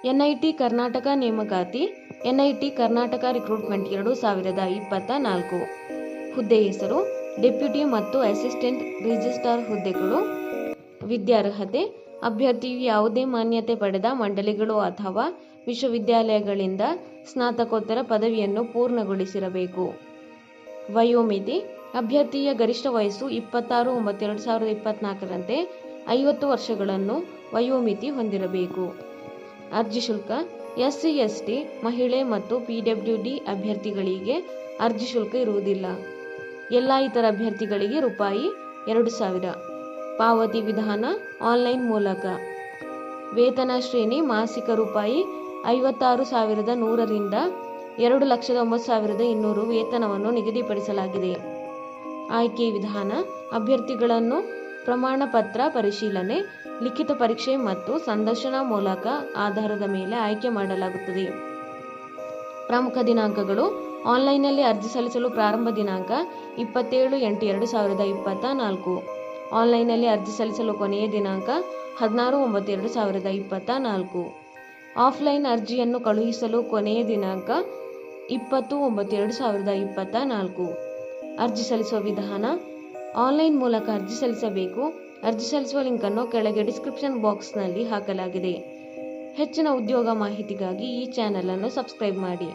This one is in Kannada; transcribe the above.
ಎನ್ಐಟಿ ಕರ್ನಾಟಕ ನೇಮಕಾತಿ. ಎನ್ಐಟಿ ಕರ್ನಾಟಕ ರಿಕ್ರೂಟ್ಮೆಂಟ್ 2024 ಹುದ್ದೆ ಹೆಸರು ಡೆಪ್ಯೂಟಿ ಮತ್ತು ಅಸಿಸ್ಟೆಂಟ್ ರಿಜಿಸ್ಟ್ರಾರ್ ಹುದ್ದೆಗಳು. ವಿದ್ಯಾರ್ಹತೆ: ಅಭ್ಯರ್ಥಿಯು ಯಾವುದೇ ಮಾನ್ಯತೆ ಪಡೆದ ಮಂಡಳಿಗಳು ಅಥವಾ ವಿಶ್ವವಿದ್ಯಾಲಯಗಳಿಂದ ಸ್ನಾತಕೋತ್ತರ ಪದವಿಯನ್ನು ಪೂರ್ಣಗೊಳಿಸಿರಬೇಕು. ವಯೋಮಿತಿ: ಅಭ್ಯರ್ಥಿಯ ಗರಿಷ್ಠ ವಯಸ್ಸು 26/9/2024ರಂತೆ 50 ವರ್ಷಗಳನ್ನು ವಯೋಮಿತಿ ಹೊಂದಿರಬೇಕು. ಅರ್ಜಿ ಶುಲ್ಕ: ಎಸ್ಸಿ, ಎಸ್ಟಿ, ಮಹಿಳೆ ಮತ್ತು ಪಿಡಬ್ಲ್ಯೂಡಿ ಅಭ್ಯರ್ಥಿಗಳಿಗೆ ಅರ್ಜಿ ಶುಲ್ಕ ಇರುವುದಿಲ್ಲ. ಎಲ್ಲ ಇತರ ಅಭ್ಯರ್ಥಿಗಳಿಗೆ ₹2,000. ಪಾವತಿ ವಿಧಾನ ಆನ್ಲೈನ್ ಮೂಲಕ. ವೇತನ ಶ್ರೇಣಿ ಮಾಸಿಕ ₹56,100ರಿಂದ 2,09,200 ವೇತನವನ್ನು ನಿಗದಿಪಡಿಸಲಾಗಿದೆ. ಆಯ್ಕೆ ವಿಧಾನ: ಅಭ್ಯರ್ಥಿಗಳನ್ನು ಪ್ರಮಾಣ ಪತ್ರ ಪರಿಶೀಲನೆ, ಲಿಖಿತ ಪರೀಕ್ಷೆ ಮತ್ತು ಸಂದರ್ಶನ ಮೂಲಕ ಆಧಾರದ ಮೇಲೆ ಆಯ್ಕೆ ಮಾಡಲಾಗುತ್ತದೆ. ಪ್ರಮುಖ ದಿನಾಂಕಗಳು: ಆನ್ಲೈನ್ನಲ್ಲಿ ಅರ್ಜಿ ಸಲ್ಲಿಸಲು ಪ್ರಾರಂಭ ದಿನಾಂಕ 27/8/2024. ಆನ್ಲೈನ್ನಲ್ಲಿ ಅರ್ಜಿ ಸಲ್ಲಿಸಲು ಕೊನೆಯ ದಿನಾಂಕ 16/9/2024. ಆಫ್ಲೈನ್ ಅರ್ಜಿಯನ್ನು ಕಳುಹಿಸಲು ಕೊನೆಯ ದಿನಾಂಕ 20/9/2024. ಅರ್ಜಿ ಸಲ್ಲಿಸುವ ವಿಧಾನ: ಆನ್ಲೈನ್ ಮೂಲಕ ಅರ್ಜಿ ಸಲ್ಲಿಸಬೇಕು. ಅರ್ಜಿ ಸಲ್ಲಿಸುವ ಲಿಂಕನ್ನು ಕೆಳಗೆ ಡಿಸ್ಕ್ರಿಪ್ಷನ್ ಬಾಕ್ಸ್ನಲ್ಲಿ ಹಾಕಲಾಗಿದೆ. ಹೆಚ್ಚಿನ ಉದ್ಯೋಗ ಮಾಹಿತಿಗಾಗಿ ಈ ಚಾನೆಲ್ ಅನ್ನು ಸಬ್ಸ್ಕ್ರೈಬ್ ಮಾಡಿ.